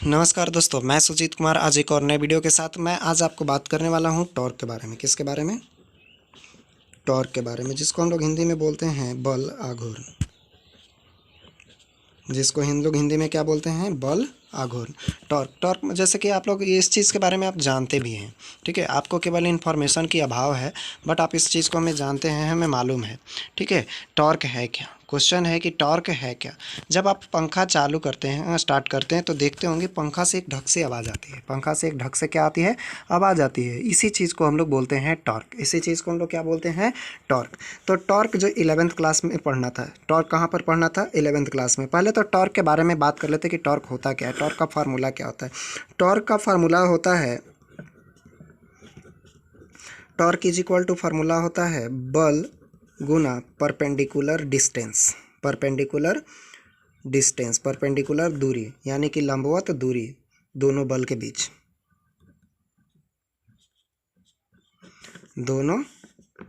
नमस्कार दोस्तों, मैं सुजीत कुमार आज एक और नए वीडियो के साथ मैं आज आपको बात करने वाला हूं टॉर्क के बारे में। किसके बारे में? टॉर्क के बारे में, जिसको हम लोग हिंदी में बोलते हैं बल आघूर्ण। जिसको हम लोग हिंदी में क्या बोलते हैं? बल आघूर्ण। टॉर्क टॉर्क जैसे कि आप लोग इस चीज़ के बारे में आप जानते भी हैं, ठीक है। आपको केवल इन्फॉर्मेशन की अभाव है, बट आप इस चीज़ को हमें जानते हैं, हमें मालूम है, ठीक है। टॉर्क है क्या? क्वेश्चन है कि टॉर्क है क्या। जब आप पंखा चालू करते हैं, स्टार्ट करते हैं, तो देखते होंगे पंखा से एक ढक से आवाज़ आती है। पंखा से एक ढक से क्या आती है? आवाज़ आती है। इसी चीज़ को हम लोग बोलते हैं टॉर्क। इसी चीज़ को हम लोग क्या बोलते हैं? टॉर्क। तो टॉर्क जो 11th क्लास में पढ़ना था, टॉर्क कहाँ पर पढ़ना था? 11th क्लास में। पहले तो टॉर्क के बारे में बात कर लेते हैं कि टॉर्क होता क्या है, टॉर्क का फार्मूला क्या होता है। टॉर्क का फार्मूला होता है, torque is equal to formula होता है बल गुना perpendicular distance. Perpendicular distance, perpendicular दूरी, यानी कि लंबवत दूरी दोनों बल के बीच, दोनों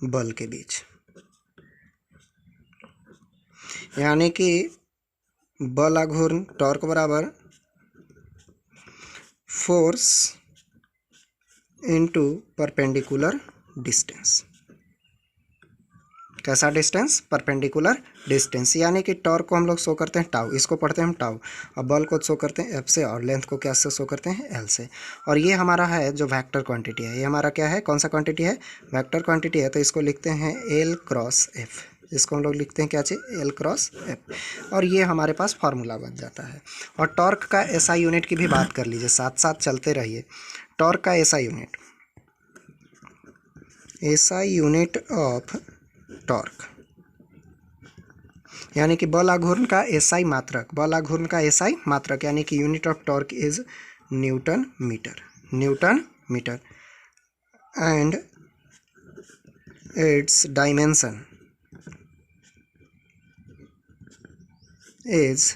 बल के बीच। यानी कि बल आघूर्ण टॉर्क बराबर फोर्स इनटू परपेंडिकुलर डिस्टेंस। कैसा डिस्टेंस? Perpendicular distance. यानी कि टॉर्क को हम लोग शो करते हैं टाउ, इसको पढ़ते हैं हम टाउ, और बल को शो करते हैं एफ से, और लेंथ को क्या से शो करते हैं? एल से। और ये हमारा है जो वेक्टर क्वांटिटी है, ये हमारा क्या है? कौन सा क्वांटिटी है? वेक्टर क्वांटिटी है। तो इसको लिखते हैं एल क्रॉस एफ। इसको हम लोग लिखते हैं क्या चाहिए? L cross F. और ये हमारे पास फार्मूला बन जाता है। और टॉर्क का एसआई यूनिट की भी बात कर लीजिए, साथ साथ चलते रहिए। टॉर्क का SI unit, SI unit of torque, यानी कि बल आघूर्ण का एसआई मात्रक, बल आघूर्ण का एसआई मात्रक, यानी कि unit of torque is newton metre. Newton metre. And its dimension is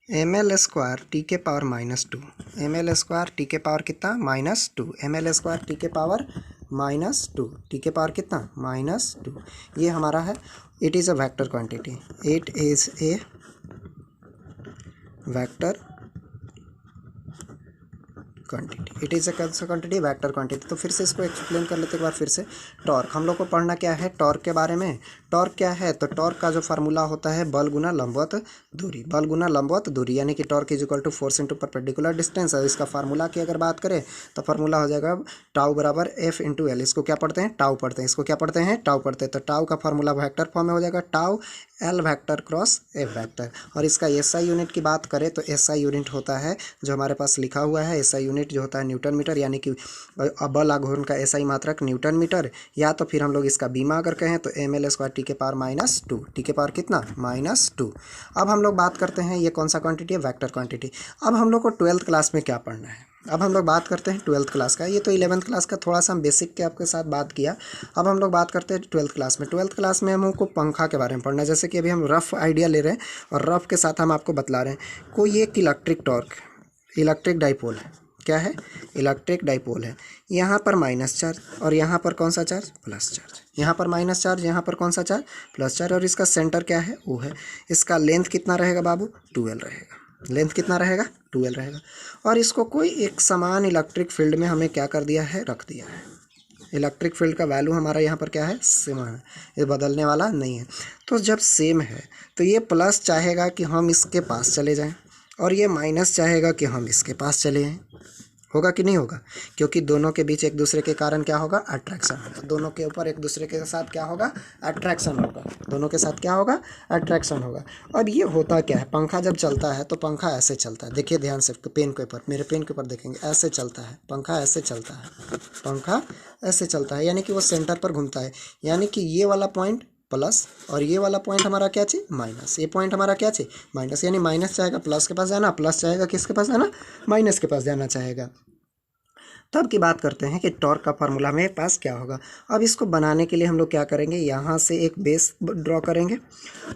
M L square T के power -2। M L square T के पावर कितना? -2। एम एल स्क्वायर टी के पावर -2, टी के पावर कितना? -2। ये हमारा है। It is a vector quantity. It is a vector quantity. It is a quantity, vector quantity. तो फिर से इसको एक्सप्लेन कर लेते एक बार फिर से। टॉर्क हम लोग को पढ़ना क्या है? टॉर्क के बारे में। टॉर्क क्या है? तो टॉर्क का जो फार्मूला होता है बल गुना लंबवत दूरी। बल गुना लंबवत दूरी, यानी कि torque is equal to force into perpendicular distance. और इसका फार्मूला की अगर बात करें तो फार्मूला हो जाएगा टाउ बराबर एफ इंटू एल। इसको क्या पढ़ते हैं? टाउ पढ़ते हैं। इसको क्या पढ़ते हैं? टाउ पढ़ते हैं। तो टाउ का फार्मूला वेक्टर फॉर्म में हो जाएगा tau L vector cross F vector. और इसका एसआई यूनिट की बात करें तो एसआई यूनिट होता है जो हमारे पास लिखा हुआ है, एसआई यूनिट जो होता है न्यूटन मीटर, यानी कि बल आघूर्ण का एसआई मात्रक न्यूटन मीटर। या तो फिर हम लोग इसका बीमा अगर कहें तो एम एल स्क्वायर टी के पावर -2। टी के पावर कितना? -2। अब हम लोग बात करते हैं ये कौन सा क्वांटिटी है? Vector quantity. अब हम लोग को 12th क्लास में क्या पढ़ना है? अब हम लोग बात करते हैं 12th क्लास का। ये तो 11th क्लास का थोड़ा सा हम बेसिक के आपके साथ बात किया। अब हम लोग बात करते हैं 12th क्लास में। 12th क्लास में हम लोग को पंखा के बारे में पढ़ना है। जैसे कि अभी हम रफ आइडिया ले रहे हैं और रफ के साथ हम आपको बतला रहे हैं। कोई एक इलेक्ट्रिक टॉर्क, इलेक्ट्रिक डाइपोल है। क्या है? इलेक्ट्रिक डाइपोल है। यहाँ पर माइनस चार्ज और यहाँ पर कौन सा चार्ज? Plus charge. यहाँ पर माइनस चार्ज, यहाँ पर कौन सा चार्ज? Plus charge. और इसका सेंटर क्या है? वो है। इसका लेंथ कितना रहेगा बाबू? 12 रहेगा। लेंथ कितना रहेगा? 12 रहेगा। और इसको कोई एक समान इलेक्ट्रिक फील्ड में हमें क्या कर दिया है? रख दिया है। इलेक्ट्रिक फील्ड का वैल्यू हमारा यहाँ पर क्या है? सेम है, ये बदलने वाला नहीं है। तो जब सेम है तो ये प्लस चाहेगा कि हम इसके पास चले जाएं, और ये माइनस चाहेगा कि हम इसके पास चले जाएं। होगा कि नहीं होगा? क्योंकि दोनों के बीच एक दूसरे के कारण क्या होगा? अट्रैक्शन होगा। दोनों के ऊपर एक दूसरे के साथ क्या होगा? अट्रैक्शन होगा। दोनों के साथ क्या होगा? अट्रैक्शन होगा। अब ये होता क्या है? पंखा जब चलता है तो पंखा ऐसे चलता है। देखिए ध्यान से पेन के ऊपर, मेरे पेन के ऊपर देखेंगे, ऐसे चलता है पंखा, ऐसे चलता है पंखा, ऐसे चलता है। यानी कि वो सेंटर पर घूमता है। यानी कि ये वाला पॉइंट प्लस और ये वाला पॉइंट हमारा क्या चाहिए? माइनस। ये पॉइंट हमारा क्या चाहिए? माइनस। यानी माइनस चाहेगा प्लस के पास जाना, प्लस चाहेगा किसके पास जाना? माइनस के पास जाना चाहेगा। तब की बात करते हैं कि टॉर्क का फार्मूला मेरे पास क्या होगा। अब इसको बनाने के लिए हम लोग क्या करेंगे? यहाँ से एक बेस ड्रॉ करेंगे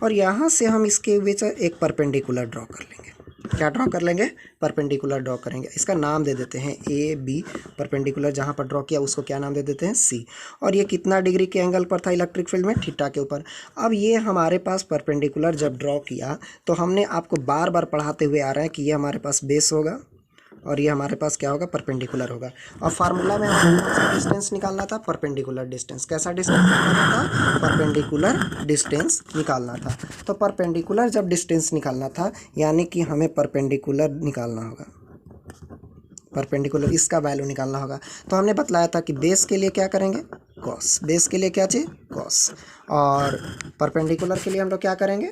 और यहाँ से हम इसके बीच एक परपेंडिकुलर ड्रॉ कर लेंगे। क्या ड्रॉ कर लेंगे, परपेंडिकुलर ड्रॉ करेंगे। इसका नाम दे देते हैं ए बी, परपेंडिकुलर जहाँ पर ड्रॉ किया उसको क्या नाम दे देते हैं, सी। और ये कितना डिग्री के एंगल पर था इलेक्ट्रिक फील्ड में, थीटा के ऊपर। अब ये हमारे पास परपेंडिकुलर जब ड्रॉ किया तो हमने आपको बार बार पढ़ाते हुए आ रहा है कि ये हमारे पास बेस होगा और ये हमारे पास क्या होगा, परपेंडिकुलर होगा। और फार्मूला में हमें कौन सा डिस्टेंस निकालना था, परपेंडिकुलर डिस्टेंस। कैसा डिस्टेंस निकालना था, परपेंडिकुलर डिस्टेंस निकालना था। तो परपेंडिकुलर जब डिस्टेंस निकालना था यानी कि हमें परपेंडिकुलर निकालना होगा, परपेंडिकुलर इसका वैल्यू निकालना होगा। तो हमने बतलाया था कि बेस के लिए क्या करेंगे, कॉस। बेस के लिए क्या चाहिए, कॉस। और परपेंडिकुलर के लिए हम लोग क्या करेंगे,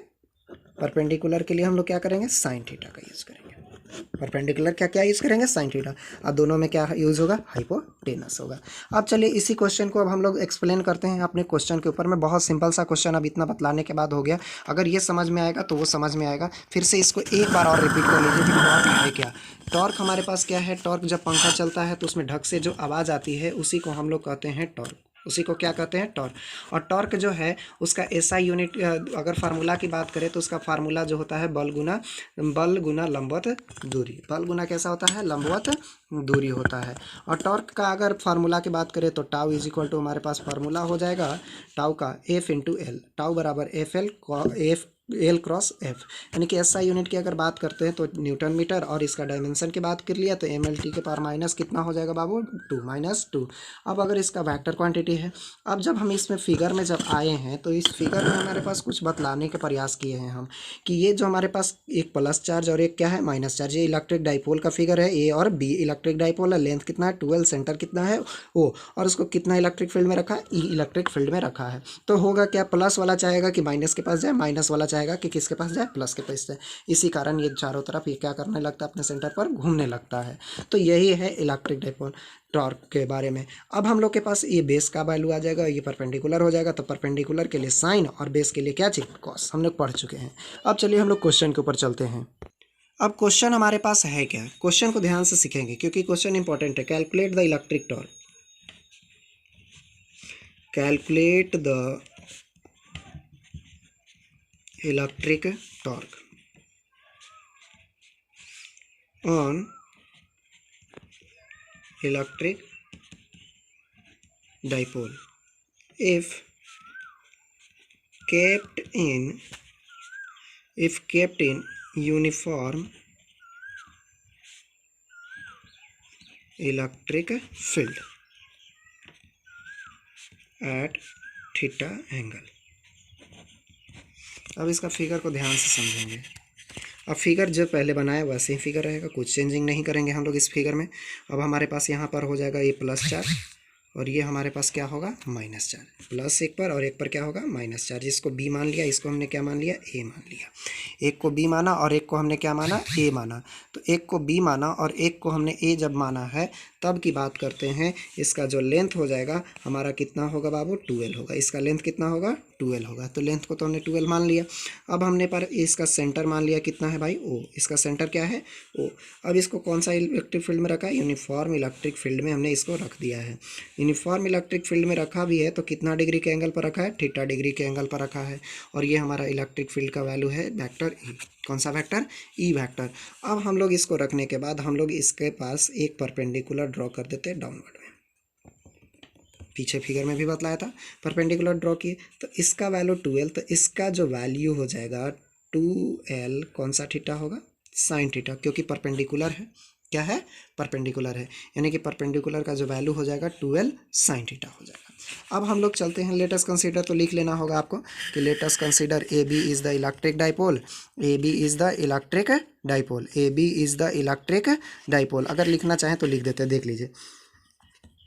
परपेंडिकुलर के लिए हम लोग क्या करेंगे, साइन थीटा का यूज़ करेंगे। परपेंडिकुलर क्या क्या यूज़ करेंगे, साइन थीटा। और दोनों में क्या यूज़ होगा, हाइपोटेनस होगा। अब चलिए इसी क्वेश्चन को अब हम लोग एक्सप्लेन करते हैं अपने क्वेश्चन के ऊपर में। बहुत सिंपल सा क्वेश्चन अब इतना बतलाने के बाद हो गया। अगर ये समझ में आएगा तो वो समझ में आएगा। फिर से इसको एक बार और रिपीट कर लीजिए कि टॉर्क है क्या। टॉर्क हमारे पास क्या है, टॉर्क जब पंखा चलता है तो उसमें ढक से जो आवाज़ आती है उसी को हम लोग कहते हैं टॉर्क। उसी को क्या कहते हैं, टॉर्क। और टॉर्क जो है उसका एसआई यूनिट, अगर फार्मूला की बात करें तो उसका फार्मूला जो होता है बल गुना लंबवत दूरी। बल गुना कैसा होता है, लंबवत दूरी होता है। और टॉर्क का अगर फार्मूला की बात करें तो टाउ इज इक्वल टू हमारे पास फार्मूला हो जाएगा टाउ का एफ इंटू एल। टाउ बराबर एफ एल क्रॉस एफ। यानी कि एसआई यूनिट की अगर बात करते हैं तो न्यूटन मीटर, और इसका डायमेंशन की बात कर लिया तो एम एल टी के पावर माइनस कितना हो जाएगा बाबू, 2 -2। अब अगर इसका वेक्टर क्वांटिटी है, अब जब हम इसमें फिगर में जब आए हैं तो इस फिगर में हमारे पास कुछ बतलाने के प्रयास किए हैं हम कि ये जो हमारे पास एक प्लस चार्ज और एक क्या है, माइनस चार्ज। ये इलेक्ट्रिक डाइपोल का फिगर है, ए और बी इलेक्ट्रिक डाइपोल है। लेंथ कितना है, 12, सेंटर कितना है ओ, और उसको कितना इलेक्ट्रिक फील्ड में रखा है, ई इलेक्ट्रिक फील्ड में रखा है। तो होगा क्या, प्लस वाला चाहेगा कि माइनस के पास जाए, माइनस वाला चाहेगा कि किसके पास जाए, प्लस के पास जाए। इसी कारण ये चारों तरफ ये क्या करने लगता है, अपने सेंटर पर घूमने लगता है। तो यही है इलेक्ट्रिक डाइपोल टॉर्क के बारे में। अब हम लोग के पास ये बेस का वैल्यू आ जाएगा, ये परपेंडिकुलर हो जाएगा। तो परपेंडिकुलर के लिए साइन और बेस के लिए क्या चाहिए, कॉस। हम लोग पढ़ चुके हैं। अब चलिए हम लोग क्वेश्चन के ऊपर चलते हैं। अब क्वेश्चन हमारे पास है क्या, क्वेश्चन को ध्यान से सीखेंगे क्योंकि क्वेश्चन इंपॉर्टेंट है। Calculate the electric torque, calculate the electric torque on electric dipole if kept in uniform electric field at theta angle। अब इसका फिगर को ध्यान से समझेंगे। अब फिगर जो पहले बनाया वैसे ही फिगर रहेगा, कुछ चेंजिंग नहीं करेंगे हम लोग इस फिगर में। अब हमारे पास यहाँ पर हो जाएगा ये प्लस चार्ज और ये हमारे पास क्या होगा, माइनस चार्ज। प्लस एक पर और एक पर क्या होगा, माइनस चार्ज। इसको बी मान लिया, इसको हमने क्या मान लिया, ए मान लिया। एक को बी माना और एक को हमने क्या माना, ए माना। तो एक को बी माना और एक को हमने ए जब माना है तब की बात करते हैं। इसका जो लेंथ हो जाएगा हमारा कितना होगा बाबू, 12 होगा। इसका लेंथ कितना होगा, 12 होगा। तो लेंथ को तो हमने 12 मान लिया। अब हमने पर इसका सेंटर मान लिया कितना है भाई, ओ। इसका सेंटर क्या है, ओ। अब इसको कौन सा इलेक्ट्रिक फील्ड में रखा है, यूनिफॉर्म इलेक्ट्रिक फील्ड में हमने इसको रख दिया है। यूनिफॉर्म इलेक्ट्रिक फील्ड में रखा भी है तो कितना डिग्री के एंगल पर रखा है, थीटा डिग्री के एंगल पर रखा है। और ये हमारा इलेक्ट्रिक फील्ड का वैल्यू है वेक्टर ई। कौन सा वेक्टर, ई वेक्टर। अब हम लोग इसको रखने के बाद हम लोग इसके पास एक परपेंडिकुलर ड्रॉ कर देते हैं डाउनवर्ड में। पीछे फिगर में भी बतलाया था, परपेंडिकुलर ड्रॉ किए तो इसका वैल्यू 12। तो इसका जो वैल्यू हो जाएगा 2l कौन सा थीटा होगा, साइन थीटा, क्योंकि परपेंडिकुलर है। क्या है, परपेंडिकुलर है। यानी कि परपेंडिकुलर का जो वैल्यू हो जाएगा 2l साइन थीटा हो जाएगा। अब हम लोग चलते हैं, लेट अस कंसीडर। तो लिख लेना होगा आपको कि let us consider A B is the electric dipole. A B is the electric dipole, A B is the electric dipole. अगर लिखना चाहें तो लिख देते हैं, देख लीजिए।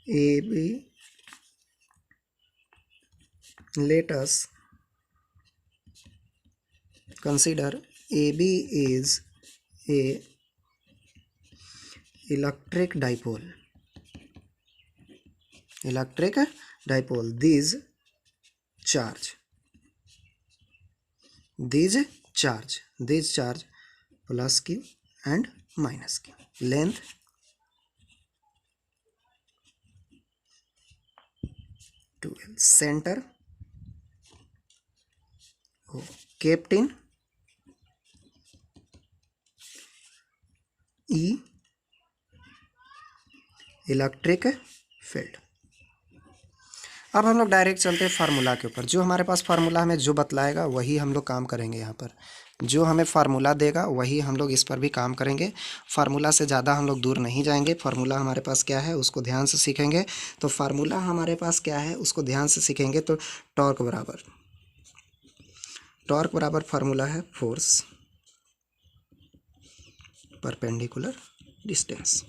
A B, let us consider AB is a electric dipole. Electric dipole. These charge plus q and minus q. Length 2l. Center O. Kept in E electric field. अब हम लोग डायरेक्ट चलते हैं फार्मूला के ऊपर। जो हमारे पास फार्मूला हमें जो बतलाएगा वही हम लोग काम करेंगे। यहाँ पर जो हमें फार्मूला देगा वही हम लोग इस पर भी काम करेंगे। फार्मूला से ज़्यादा हम लोग दूर नहीं जाएंगे। फार्मूला हमारे पास क्या है उसको ध्यान से सीखेंगे। तो फार्मूला हमारे पास क्या है उसको ध्यान से सीखेंगे। तो टॉर्क बराबर फार्मूला है फोर्स परपेंडिकुलर डिस्टेंस।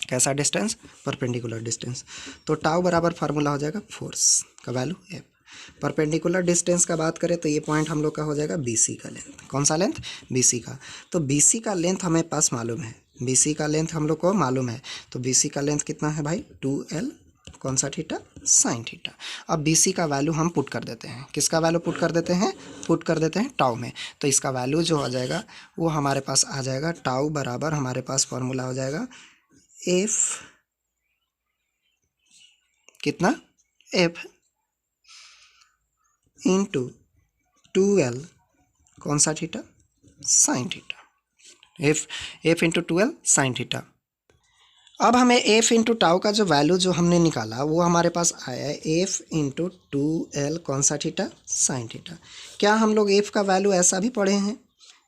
कैसा डिस्टेंस? Perpendicular distance. तो टाउ बराबर फार्मूला हो जाएगा फोर्स का वैल्यू एफ। परपेंडिकुलर डिस्टेंस का बात करें तो ये पॉइंट हम लोग का हो जाएगा बीसी का लेंथ। कौन सा लेंथ? बीसी का। तो बीसी का लेंथ हमें पास मालूम है। बीसी का लेंथ हम लोग को मालूम है। तो बीसी का लेंथ कितना है भाई? 2l कौन सा थीटा? Sine theta. अब बीसी का वैल्यू हम पुट कर देते हैं। किसका वैल्यू पुट कर देते हैं? पुट कर देते हैं टाउ में। तो इसका वैल्यू जो आ जाएगा वो हमारे पास आ जाएगा टाउ बराबर हमारे पास फॉर्मूला हो जाएगा एफ कितना? एफ इंटू 2l कौन सा theta? Sine theta. F into 2l sine theta. अब हमें एफ इंटू टाउ का जो वैल्यू जो हमने निकाला वो हमारे पास आया है एफ इंटू 2l कौन सा थीटा? Sine theta. क्या हम लोग एफ का वैल्यू ऐसा भी पढ़े हैं?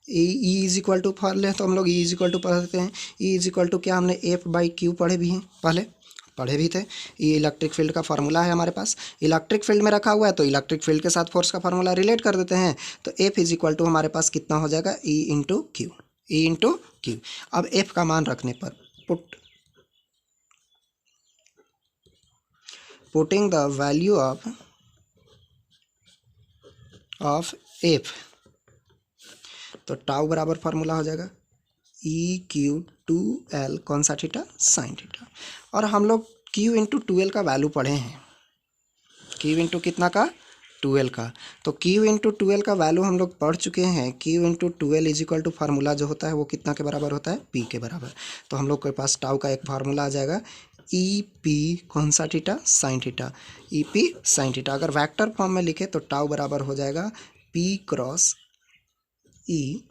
ई इज इक्वल टू पढ़ लें तो हम लोग ई इज इक्वल टू पढ़ते हैं। ई इज इक्वल टू क्या हमने एफ बाई क्यू पढ़े भी हैं? पढ़े भी थे। ये इलेक्ट्रिक फील्ड का फार्मूला है हमारे पास। इलेक्ट्रिक फील्ड में रखा हुआ है तो इलेक्ट्रिक फील्ड के साथ फोर्स का फार्मूला रिलेट कर देते हैं। तो एफ इज इक्वल टू हमारे पास कितना हो जाएगा? E into Q. E into Q. अब एफ का मान रखने पर putting the value of F तो टाउ बराबर फार्मूला हो जाएगा ई क्यू 2l कौन सा थीटा? Sine theta. और हम लोग क्यू इंटू 2l का वैल्यू पढ़े हैं। क्यू इंटू कितना का? 2l का। तो क्यू इंटू 2l का वैल्यू हम लोग पढ़ चुके हैं। Q into 2l is equal to formula जो होता है वो कितना के बराबर होता है? पी के बराबर। तो हम लोग के पास टाउ का एक फार्मूला आ जाएगा ई पी कौन सा theta? Sine theta. E P sine theta. अगर वेक्टर फॉर्म में लिखे तो टाउ बराबर हो जाएगा पी क्रॉस ई।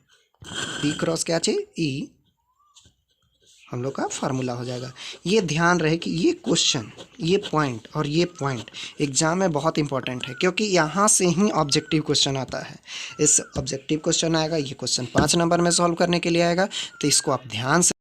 पी क्रॉस क्या चाहिए? ई हम लोग का फार्मूला हो जाएगा। ये ध्यान रहे कि ये क्वेश्चन, ये पॉइंट और ये पॉइंट एग्जाम में बहुत इंपॉर्टेंट है क्योंकि यहाँ से ही ऑब्जेक्टिव क्वेश्चन आता है। इस ऑब्जेक्टिव क्वेश्चन आएगा, ये क्वेश्चन 5 नंबर में सॉल्व करने के लिए आएगा। तो इसको आप ध्यान से